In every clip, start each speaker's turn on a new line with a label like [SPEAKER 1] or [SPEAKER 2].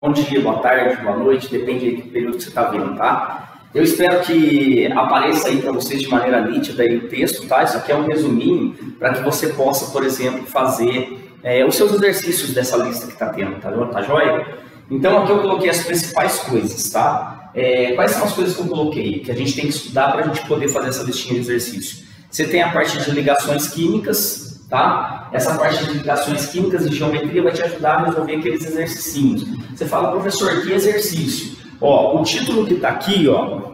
[SPEAKER 1] Bom dia, boa tarde, boa noite, depende do período que você está vendo, tá? Eu espero que apareça aí para vocês de maneira nítida aí o texto, tá? Isso aqui é um resuminho para que você possa, por exemplo, fazer os seus exercícios dessa lista que está tendo, tá joia? Então aqui eu coloquei as principais coisas, tá? Quais são as coisas que eu coloquei, que a gente tem que estudar para a gente poder fazer essa listinha de exercício? Você tem a parte de ligações químicas, tá? Essa parte de ligações químicas e geometria vai te ajudar a resolver aqueles exercícios. Você fala, professor, que exercício? Ó, o título que está aqui, ó,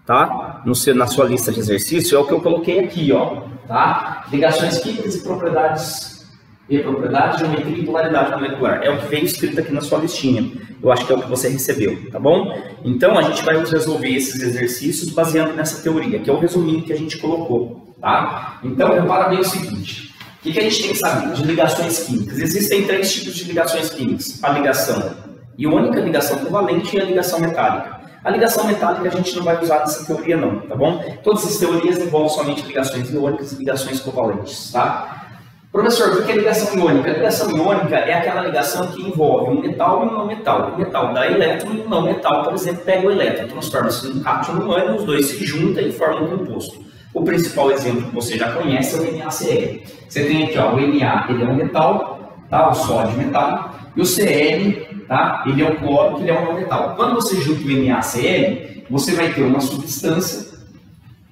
[SPEAKER 1] tá? Na sua lista de exercício é o que eu coloquei aqui, ó, tá? Ligações químicas e propriedades, geometria e polaridade molecular. É o que veio escrito aqui na sua listinha. Eu acho que é o que você recebeu, tá bom? Então a gente vai resolver esses exercícios baseando nessa teoria, que é o resuminho que a gente colocou, tá? Então repara bem o seguinte. O que a gente tem que saber de ligações químicas? Existem 3 tipos de ligações químicas. A ligação iônica, a ligação covalente e a ligação metálica. A ligação metálica a gente não vai usar nessa teoria não, tá bom? Todas as teorias envolvem somente ligações iônicas e ligações covalentes, tá? Professor, o que é ligação iônica? A ligação iônica é aquela ligação que envolve um metal e um não metal. O metal dá elétron e o não metal, por exemplo, pega o elétron, transforma-se em um cátion no ânion, os dois se juntam e formam um composto. O principal exemplo que você já conhece é o NaCl. Você tem aqui, ó, o Na, ele é um metal, tá? O sódio metálico, e o Cl, tá? Ele é um cloro, que ele é um não metal. Quando você junta o NaCl, você vai ter uma substância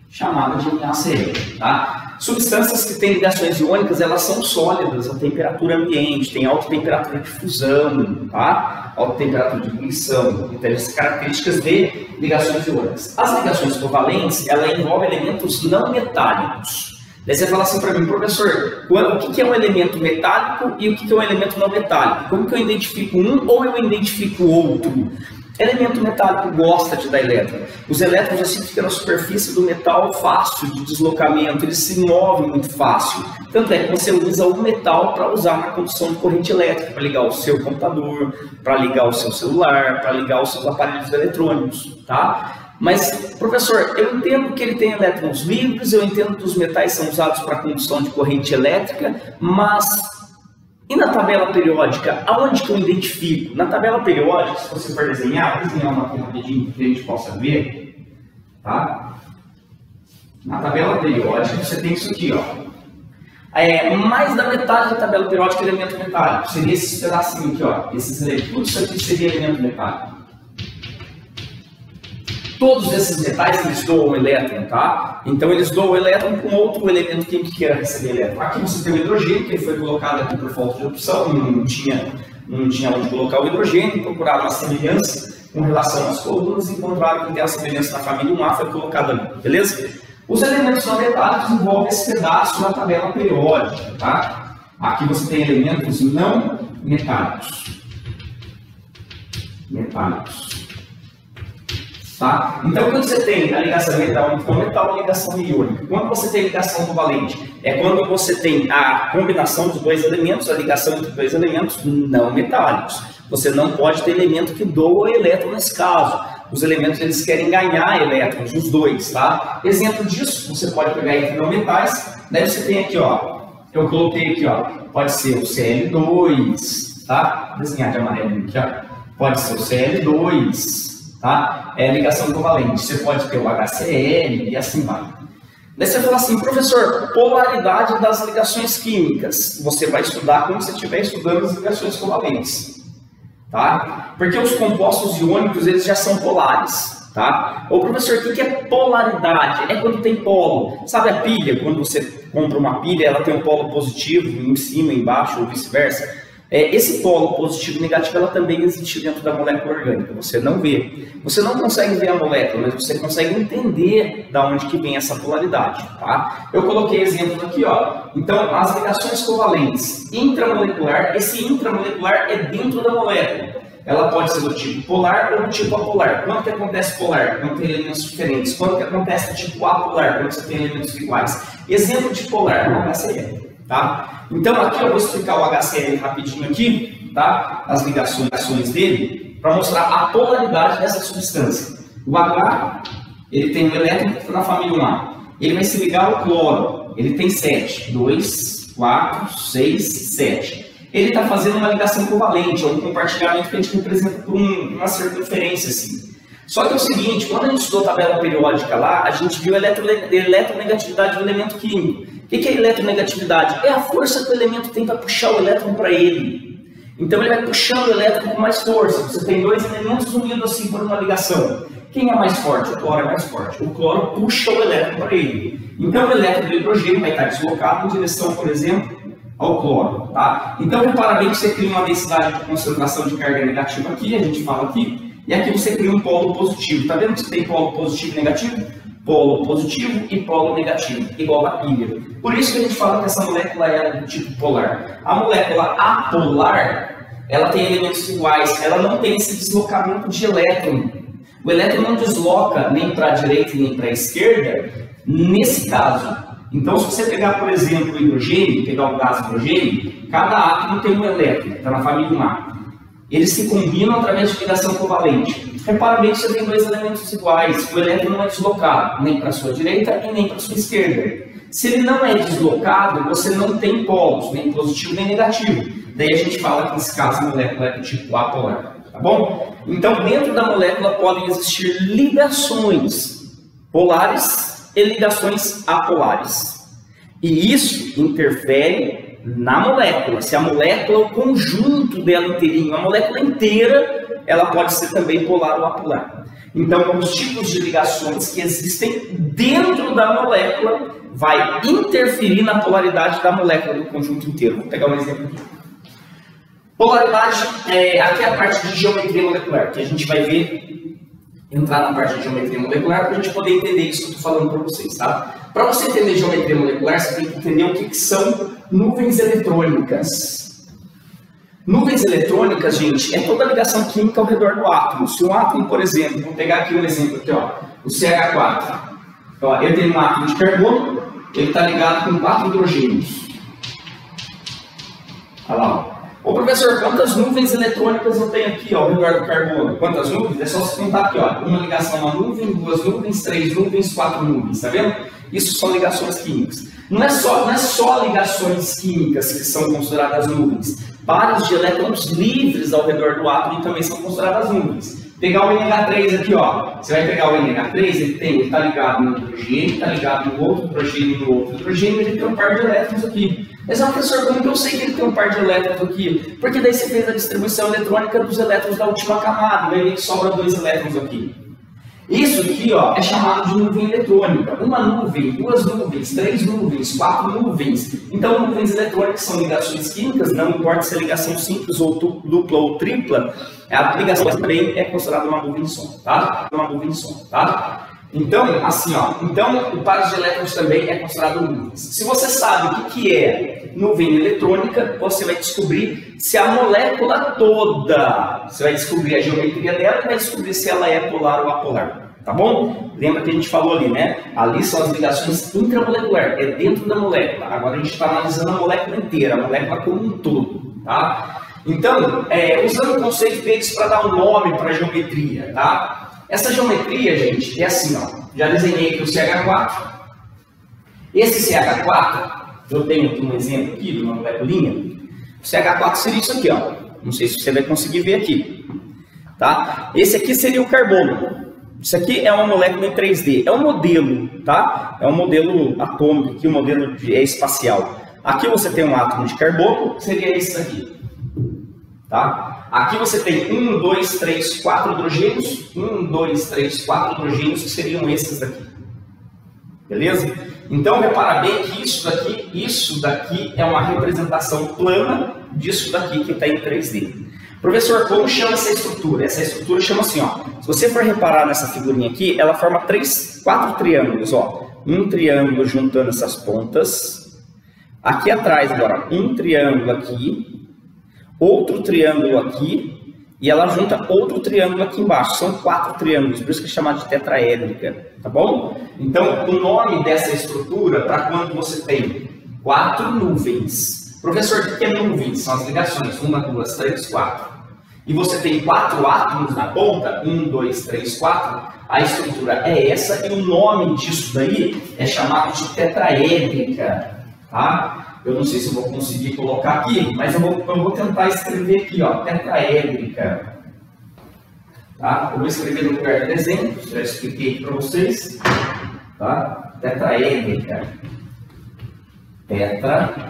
[SPEAKER 1] chamada de NaCl, tá? Substâncias que têm ligações iônicas, elas são sólidas a temperatura ambiente, tem alta temperatura de fusão, tá? Alta temperatura de ebulição, então essas características de ligações iônicas. As ligações covalentes, ela envolve elementos não metálicos. Daí você fala assim para mim, professor, o que é um elemento metálico e o que é um elemento não metálico? Como que eu identifico um ou eu identifico outro? Elemento metálico gosta de dar elétron. Os elétrons assim ficam na superfície do metal fácil de deslocamento, eles se movem muito fácil. Tanto é que você usa o metal para usar na condução de corrente elétrica, para ligar o seu computador, para ligar o seu celular, para ligar os seus aparelhos eletrônicos, tá? Mas, professor, eu entendo que ele tem elétrons livres, eu entendo que os metais são usados para condução de corrente elétrica, mas e na tabela periódica, aonde que eu identifico? Na tabela periódica, se você for desenhar, vou desenhar uma aqui rapidinho para que a gente possa ver, tá? Na tabela periódica você tem isso aqui, ó. Mais da metade da tabela periódica é elemento metálico. Seria esse pedacinho aqui, ó. Tudo isso aqui seria elemento metálico. Todos esses metais eles doam elétron, tá? Então eles doam elétron com outro elemento químico que queira receber elétron. Aqui você tem o hidrogênio, que ele foi colocado aqui por falta de opção, não tinha onde colocar o hidrogênio, procuraram uma semelhança com relação às colunas, encontraram que tem a semelhança na família 1A, foi colocado ali, beleza? Os elementos não metálicos envolvem esse pedaço na tabela periódica, tá? Aqui você tem elementos não metálicos. Tá? Então, quando você tem a ligação metal com metal, a ligação iônica. Quando você tem ligação covalente, é quando você tem a combinação dos dois elementos, a ligação entre dois elementos não metálicos. Você não pode ter elemento que doa elétron nesse caso. Os elementos eles querem ganhar elétrons, os dois, tá? Exemplo disso, você pode pegar entre não metais, daí você tem aqui, ó, eu coloquei aqui, ó, pode ser o Cl2, tá? Vou desenhar de amarelo aqui, ó. Pode ser o Cl2. Tá? É ligação covalente. Você pode ter o HCl e assim vai. Daí você fala assim, professor, polaridade das ligações químicas. Você vai estudar quando você estiver estudando as ligações covalentes. Tá? Porque os compostos iônicos eles já são polares. Tá? Ô professor, o que é polaridade? É quando tem polo. Sabe a pilha? Quando você compra uma pilha, ela tem um polo positivo em cima, embaixo ou vice-versa. Esse polo positivo e negativo ela também existe dentro da molécula orgânica, você não vê. Você não consegue ver a molécula, mas você consegue entender de onde que vem essa polaridade. Tá? Eu coloquei exemplos aqui, ó. Então, as ligações covalentes intramolecular, esse intramolecular é dentro da molécula. Ela pode ser do tipo polar ou do tipo apolar. Quando que acontece polar? Quando tem elementos diferentes. Quando que acontece do tipo apolar? Quando você tem elementos iguais. Exemplo de polar, o HCl. Tá? Então aqui eu vou explicar o HCl rapidinho aqui, tá? As ligações dele, para mostrar a polaridade dessa substância. O H, ele tem um elétron que está na família 1A. Ele vai se ligar ao cloro, ele tem 7, 2, 4, 6, 7. ele está fazendo uma ligação covalente, ou um compartilhamento que a gente representa por uma circunferência assim. Só que é o seguinte, quando a gente estudou a tabela periódica lá, a gente viu a eletronegatividade do elemento químico. O que é eletronegatividade? É a força que o elemento tem para puxar o elétron para ele. Então ele vai puxando o elétron com mais força. Você tem dois elementos unidos assim por uma ligação. Quem é mais forte? O cloro é mais forte. O cloro puxa o elétron para ele. Então o elétron do hidrogênio vai estar deslocado em direção, por exemplo, ao cloro. Tá? Então repara bem que você cria uma densidade de concentração de carga negativa aqui, a gente fala aqui. E aqui você cria um polo positivo. Está vendo que você tem polo positivo e negativo? Polo positivo e polo negativo, igual a pilha. Por isso que a gente fala que essa molécula é do tipo polar. A molécula apolar, ela tem elementos iguais, ela não tem esse deslocamento de elétron. O elétron não desloca nem para a direita nem para a esquerda, nesse caso. Então, se você pegar, por exemplo, o hidrogênio, pegar o gás hidrogênio, cada átomo tem um elétron, está na família 1A. Eles se combinam através de ligação covalente. Repara bem que você tem dois elementos iguais. O elétron não é deslocado nem para a sua direita e nem para a sua esquerda. Se ele não é deslocado, você não tem polos, nem positivo nem negativo. Daí a gente fala que nesse caso a molécula é do tipo apolar. Tá bom? Então, dentro da molécula podem existir ligações polares e ligações apolares. E isso interfere na molécula. Se a molécula, o conjunto dela inteirinho, a molécula inteira, ela pode ser também polar ou apolar. Então, os tipos de ligações que existem dentro da molécula vai interferir na polaridade da molécula do conjunto inteiro. Vou pegar um exemplo aqui. Polaridade, aqui é a parte de geometria molecular, que a gente vai ver, entrar na parte de geometria molecular para a gente poder entender isso que eu estou falando para vocês, tá? Para você entender geometria molecular, você tem que entender o que são nuvens eletrônicas. Nuvens eletrônicas, gente, é toda a ligação química ao redor do átomo. Se um átomo, por exemplo, vou pegar aqui um exemplo aqui, ó, o CH4. Ó, eu tenho um átomo de carbono, ele está ligado com 4 hidrogênios. Olha lá, ó. Ô professor, quantas nuvens eletrônicas eu tenho aqui ó, ao redor do carbono? Quantas nuvens? É só você contar aqui, ó, uma ligação a uma nuvem, 2 nuvens, 3 nuvens, 4 nuvens, tá vendo? Isso são ligações químicas. Não é só ligações químicas que são consideradas nuvens. Pares de elétrons livres ao redor do átomo também são consideradas nuvens. Pegar o NH3 aqui, ó. Você vai pegar o NH3, ele está ligado no hidrogênio, está ligado no outro hidrogênio, no outro hidrogênio, ele tem um par de elétrons aqui. Mas, professor, como que eu sei que ele tem um par de elétrons aqui? Porque daí você fez a distribuição eletrônica dos elétrons da última camada, daí sobra 2 elétrons aqui. Isso aqui ó, é chamado de nuvem eletrônica. Uma nuvem, 2 nuvens, 3 nuvens, 4 nuvens. Então, nuvens eletrônicas são ligações químicas, não importa se é ligação simples ou dupla ou tripla, a ligação também é considerada uma nuvem de som, tá? Uma nuvem de som, tá? Então, assim, ó, então o par de elétrons também é considerado nuvens. Se você sabe o que é nuvem eletrônica, você vai descobrir se a molécula toda, você vai descobrir a geometria dela e vai descobrir se ela é polar ou apolar, tá bom? Lembra que a gente falou ali, né? Ali são as ligações intramoleculares, é dentro da molécula. Agora a gente está analisando a molécula inteira, a molécula como um todo, tá? Então, usando o conceito deles para dar um nome para a geometria, tá? Essa geometria, gente, é assim, ó. Já desenhei aqui o CH4. Esse CH4, eu tenho aqui um exemplo aqui de uma moleculinha. O CH4 seria isso aqui, ó. Não sei se você vai conseguir ver aqui, tá? Esse aqui seria o carbono. Isso aqui é uma molécula em 3D. É um modelo, tá? É um modelo atômico aqui, um modelo espacial. Aqui você tem um átomo de carbono, que seria esse aqui, tá? Aqui você tem 1, 2, 3, 4 hidrogênios. 1, 2, 3, 4 hidrogênios, que seriam esses daqui. Beleza? Então, repara bem que isso daqui é uma representação plana disso daqui que está em 3D. Professor, como chama essa estrutura? Essa estrutura chama assim, ó. Se você for reparar nessa figurinha aqui, ela forma 4 triângulos, ó. Um triângulo juntando essas pontas. Aqui atrás, agora, um triângulo aqui. Outro triângulo aqui, e ela junta outro triângulo aqui embaixo. São 4 triângulos, por isso que é chamado de tetraédrica, tá bom? Então, o nome dessa estrutura, para quando você tem 4 nuvens. Professor, o que é nuvens? São as ligações, 1, 2, 3, 4. E você tem 4 átomos na ponta, 1, 2, 3, 4. A estrutura é essa, e o nome disso daí é chamado de tetraédrica, tá? Eu não sei se eu vou conseguir colocar aqui, mas eu vou tentar escrever aqui, ó, tetraédrica. Tá? Eu vou escrever no lugar de exemplo, já expliquei aqui para vocês. Tá? Tetraédrica. Tetraédrica.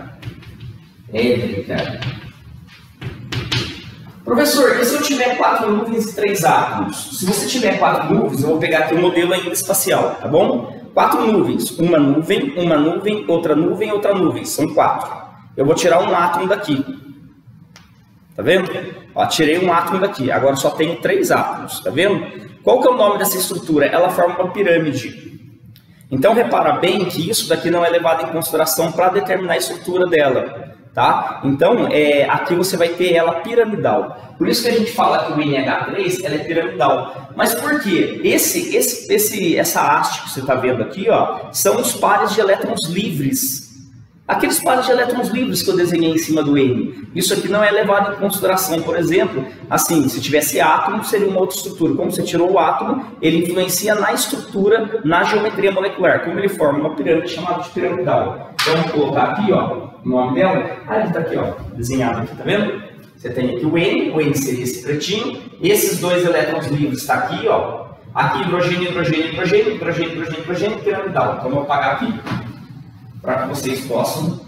[SPEAKER 1] Professor, e se eu tiver 4 nuvens e 3 átomos? Se você tiver 4 nuvens, eu vou pegar aqui o modelo ainda espacial, tá bom? 4 nuvens, uma nuvem, outra nuvem, são 4. Eu vou tirar um átomo daqui. Tá vendo? Ó, tirei um átomo daqui, agora só tenho 3 átomos, tá vendo? Qual que é o nome dessa estrutura? Ela forma uma pirâmide. Então, repara bem que isso daqui não é levado em consideração para determinar a estrutura dela. Tá? Então, aqui você vai ter ela piramidal. Por isso que a gente fala que o NH3 ela é piramidal. Mas por quê? Essa haste que você está vendo aqui, ó, são os pares de elétrons livres. Aqueles pares de elétrons livres que eu desenhei em cima do N. Isso aqui não é levado em consideração. Por exemplo, assim, se tivesse átomo, seria uma outra estrutura. Como você tirou o átomo, ele influencia na estrutura, na geometria molecular. Como ele forma uma pirâmide chamada de piramidal. Então, vamos colocar aqui, ó, o nome dela. Ah, ele está aqui, ó, desenhado aqui, tá vendo? Você tem aqui o N seria esse pretinho. Esses 2 elétrons livres está aqui, ó. Aqui hidrogênio, piramidal. Então, eu vou apagar aqui, para que vocês possam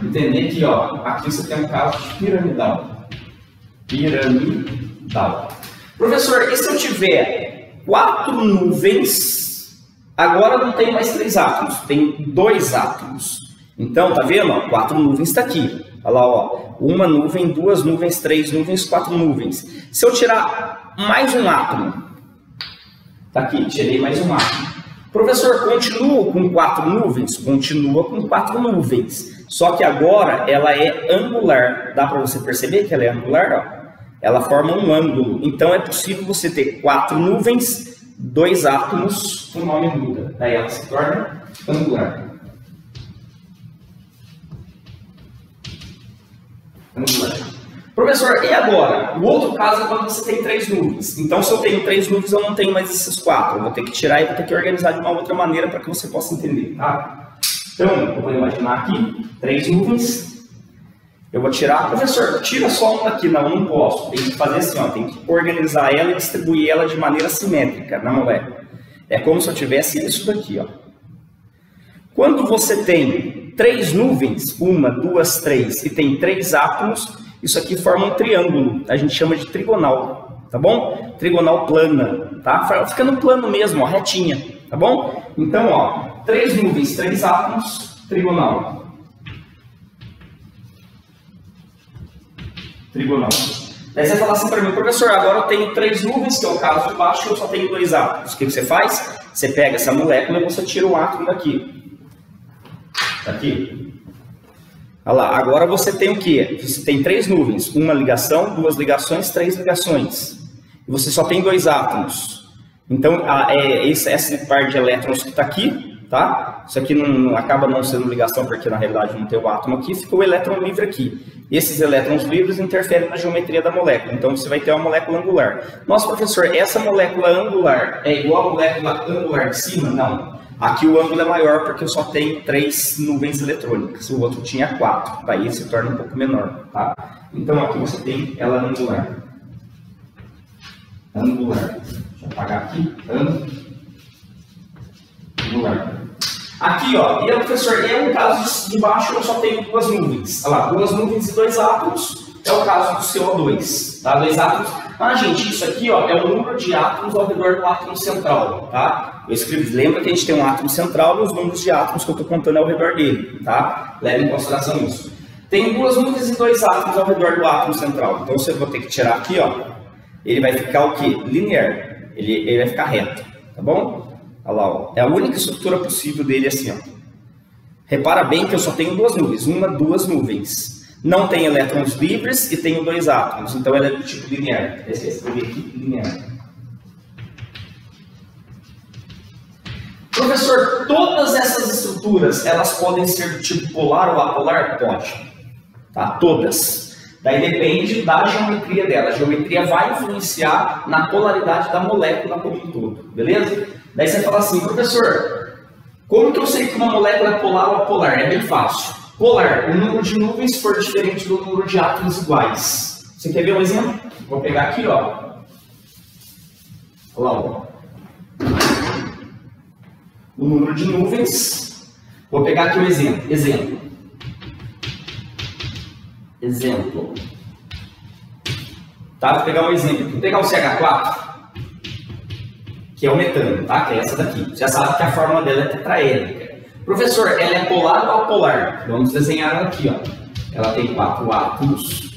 [SPEAKER 1] entender que, ó, aqui você tem um caso de piramidal. Piramidal. Professor, e se eu tiver 4 nuvens, agora não tem mais 3 átomos, tem 2 átomos. Então, tá vendo? Ó, 4 nuvens está aqui. Olha lá, ó, uma nuvem, 2 nuvens, 3 nuvens, 4 nuvens. Se eu tirar mais um átomo, tá aqui, tirei mais um átomo. Professor, continua com 4 nuvens? Continua com 4 nuvens. Só que agora ela é angular. Dá para você perceber que ela é angular? Ó? Ela forma um ângulo. Então é possível você ter 4 nuvens, 2 átomos, o nome muda. Daí ela se torna angular. Angular. Professor, e agora? O outro caso é quando você tem 3 nuvens. Então, se eu tenho 3 nuvens, eu não tenho mais esses 4. Eu vou ter que tirar e vou ter que organizar de uma outra maneira para que você possa entender. Tá? Então, eu vou imaginar aqui 3 nuvens. Eu vou tirar. Professor, tira só uma daqui. Não, não posso. Tem que fazer assim, ó, tem que organizar ela e distribuir ela de maneira simétrica na molécula. É como se eu tivesse isso daqui. Ó. Quando você tem 3 nuvens, 1, 2, 3, e tem 3 átomos, isso aqui forma um triângulo, a gente chama de trigonal, tá bom? Trigonal plana, tá? Fica no plano mesmo, ó, retinha, tá bom? Então, ó, 3 nuvens, 3 átomos, trigonal. Trigonal. Daí você fala assim para mim, professor, agora eu tenho 3 nuvens, que é o caso de baixo, e eu só tenho 2 átomos. O que você faz? Você pega essa molécula e você tira o átomo daqui. Tá aqui. Olha lá, agora você tem o quê? Você tem 3 nuvens, uma ligação, 2 ligações, 3 ligações. E você só tem 2 átomos. Então, esse par de elétrons que está aqui, tá? Isso aqui não acaba não sendo ligação, porque na realidade não tem o átomo aqui, fica o elétron livre aqui. Esses elétrons livres interferem na geometria da molécula, então você vai ter uma molécula angular. Nossa, professor, essa molécula angular é igual à molécula angular de cima? Não. Aqui o ângulo é maior porque eu só tenho 3 nuvens eletrônicas, o outro tinha 4, daí se torna um pouco menor, tá? Então aqui você tem ela angular. Angular. Deixa eu apagar aqui. Angular. Aqui, ó, e aí, professor, é um caso de baixo eu só tenho 2 nuvens. Olha lá, 2 nuvens e 2 átomos é o caso do CO2, tá? 2 átomos. Ah, gente, isso aqui, ó, é o número de átomos ao redor do átomo central, tá? Eu escrevi, lembra que a gente tem um átomo central e os números de átomos que eu estou contando ao redor dele, tá? Leve em consideração isso. Tem 2 nuvens e 2 átomos ao redor do átomo central. Então, você vai ter que tirar aqui, ó. Ele vai ficar o quê? Linear. Ele vai ficar reto, tá bom? Olha lá, ó. É a única estrutura possível dele assim, ó. Repara bem que eu só tenho 2 nuvens, 1, 2 nuvens. Não tem elétrons livres e tenho 2 átomos, então ela é do tipo linear. Esse escrever aqui, linear. Professor, todas essas estruturas, elas podem ser do tipo polar ou apolar? Pode. Tá? Todas. Daí depende da geometria dela. A geometria vai influenciar na polaridade da molécula como um todo. Beleza? Daí você fala assim, professor, como que eu sei que uma molécula é polar ou apolar? É bem fácil. Polar, o número de nuvens for diferente do número de átomos iguais. Você quer ver um exemplo? Vou pegar aqui, ó. Olha lá, ó. O número de nuvens. Vou pegar aqui o exemplo. Exemplo. Tá? Vou pegar um exemplo aqui. Vou pegar o CH4, que é o metano, tá? Que é essa daqui. Você já sabe que a fórmula dela é tetraédrica. Professor, ela é polar ou apolar? Vamos desenhar ela aqui, ó. Ela tem 4 átomos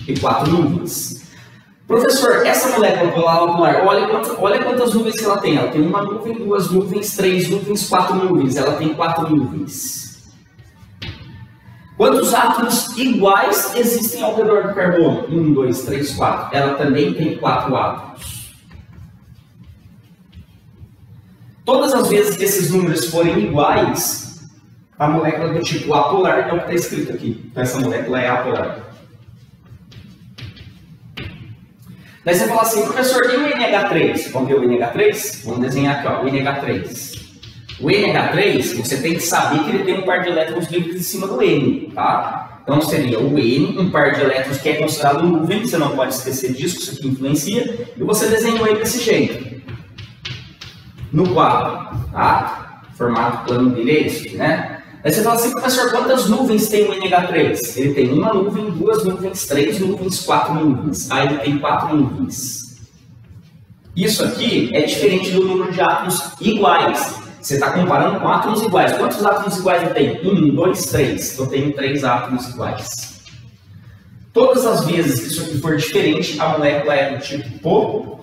[SPEAKER 1] e 4 nuvens. Professor, essa molécula polar ou apolar, olha quantas nuvens que ela tem. Ela tem uma nuvem, 2 nuvens, 3 nuvens, 4 nuvens. Ela tem 4 nuvens. Quantos átomos iguais existem ao redor do carbono? 1, 2, 3, 4. Ela também tem 4 átomos. Todas as vezes que esses números forem iguais, a molécula do tipo apolar é o que está escrito aqui. Então essa molécula é apolar. Daí você fala assim, professor, e o NH3? Vamos ver o NH3? Vamos desenhar aqui, ó, o NH3. O NH3, você tem que saber que ele tem um par de elétrons livres em cima do N, tá? Então seria o N, um par de elétrons que é considerado nuvem, você não pode esquecer disso, isso aqui influencia, e você desenhou ele desse jeito. No quadro, tá? Formato plano dele é esse, né? Aí você fala assim, professor, quantas nuvens tem o NH3? Ele tem uma nuvem, 2 nuvens, 3 nuvens, 4 nuvens. Aí ele tem 4 nuvens. Isso aqui é diferente do número de átomos iguais. Você está comparando com átomos iguais. Quantos átomos iguais eu tenho? 1, 2, 3. Eu tenho 3 átomos iguais. Todas as vezes que isso aqui for diferente, a molécula é do tipo polar.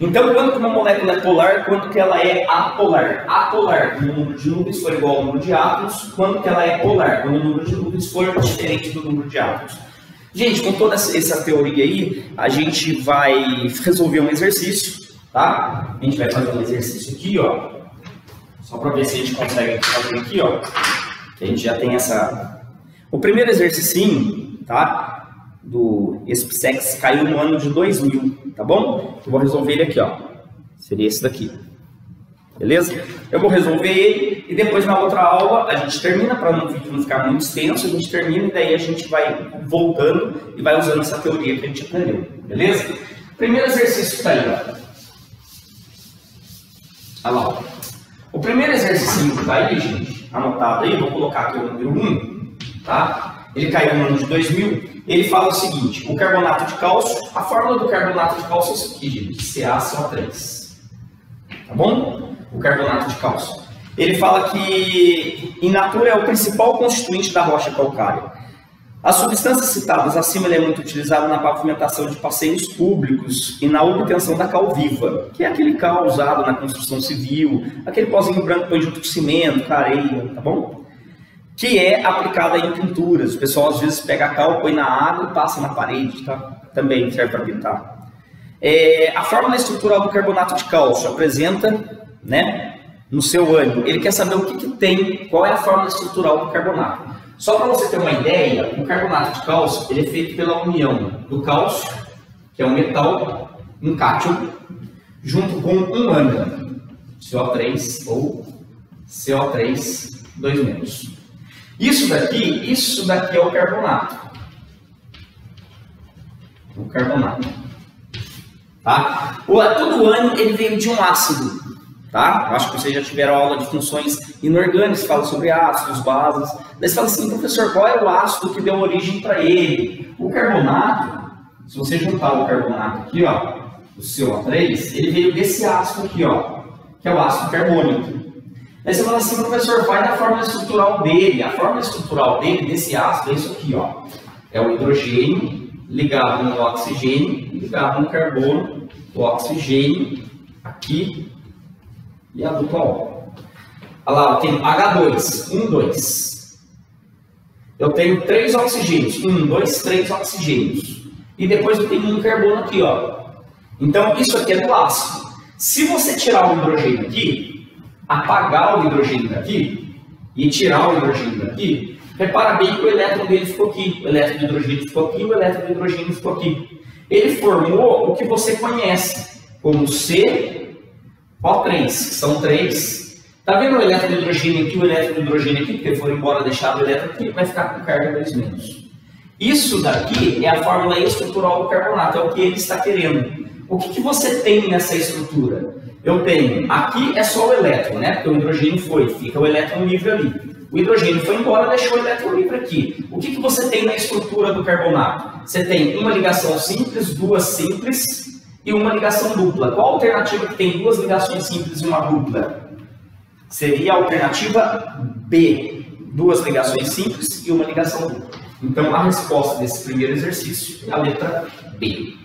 [SPEAKER 1] Então, quando uma molécula é polar, quando que ela é apolar? Apolar, quando o número de nuvens for igual ao número de átomos. Quando que ela é polar? Quando o número de nuvens for diferente do número de átomos. Gente, com toda essa teoria aí, a gente vai resolver um exercício, tá? A gente vai fazer um exercício aqui, ó. Só para ver se a gente consegue fazer aqui, ó. Que a gente já tem essa... O primeiro exercício, tá? Do SPSEX caiu no ano de 2000, tá bom? Eu vou resolver ele aqui, ó. Seria esse daqui. Beleza? Eu vou resolver ele e depois na outra aula a gente termina, para o vídeo não ficar muito extenso, a gente termina e daí a gente vai voltando e vai usando essa teoria que a gente aprendeu. Beleza? Primeiro exercício tá aí, ó. Olha lá, ó. O primeiro exercício que tá aí, gente, anotado aí, vou colocar aqui o número 1, tá? Ele caiu no ano de 2000. Ele fala o seguinte, o carbonato de cálcio, a fórmula do carbonato de cálcio é isso aqui, gente, CaCO3. Tá bom? O carbonato de cálcio. Ele fala que in natura é o principal constituinte da rocha calcária. As substâncias citadas acima ele é muito utilizado na pavimentação de passeios públicos e na obtenção da cal viva, que é aquele cal usado na construção civil, aquele pozinho branco põe junto com cimento, areia, tá bom? Que é aplicada em pinturas. O pessoal às vezes pega a cal, põe na água e passa na parede, tá? Também serve para pintar. A fórmula estrutural do carbonato de cálcio apresenta, né, no seu ânimo. Ele quer saber o que tem, qual é a fórmula estrutural do carbonato. Só para você ter uma ideia, o carbonato de cálcio ele é feito pela união do cálcio, que é um metal, um cátion, junto com um ânion, CO3 ou CO3, 2 menos. Isso daqui é o carbonato. O carbonato. Tá? Todo ânion ele veio de um ácido. Tá? Acho que vocês já tiveram aula de funções inorgânicas, fala sobre ácidos, bases. Daí você fala assim, professor, qual é o ácido que deu origem para ele? O carbonato, se você juntar o carbonato aqui, ó, o CO3, ele veio desse ácido aqui, ó, que é o ácido carbônico. Aí você fala assim, professor, vai da fórmula estrutural dele. A fórmula estrutural dele, desse ácido, é isso aqui, ó. É o hidrogênio ligado no oxigênio, ligado no carbono, o oxigênio aqui e a dupla O. Olha lá, eu tenho H2, 1, 2. Eu tenho 3 oxigênios, 1, 2, 3 oxigênios. E depois eu tenho um carbono aqui, ó. Então, isso aqui é do ácido. Se você tirar o hidrogênio aqui, apagar o hidrogênio daqui e tirar o hidrogênio daqui, repara bem que o elétron dele ficou aqui, o elétron de hidrogênio ficou aqui, o elétron de hidrogênio ficou aqui. Ele formou o que você conhece como CO3, que são 3. Tá vendo o elétron de hidrogênio aqui, o elétron de hidrogênio aqui, porque foram embora deixar o elétron aqui, vai ficar com carga 2-. Isso daqui é a fórmula estrutural do carbonato, é o que ele está querendo. O que você tem nessa estrutura? Eu tenho, aqui é só o elétron, né? Porque o hidrogênio foi, fica o elétron livre ali. O hidrogênio foi embora, deixou o elétron livre aqui. O que você tem na estrutura do carbonato? Você tem uma ligação simples, duas simples e uma ligação dupla. Qual a alternativa que tem duas ligações simples e uma dupla? Seria a alternativa B. Duas ligações simples e uma ligação dupla. Então, a resposta desse primeiro exercício é a letra B.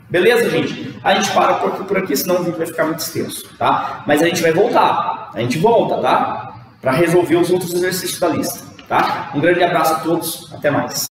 [SPEAKER 1] Beleza, gente? A gente para por aqui, senão o vídeo vai ficar muito extenso, tá? Mas a gente vai voltar. A gente volta, tá? Para resolver os outros exercícios da lista, tá? Um grande abraço a todos. Até mais.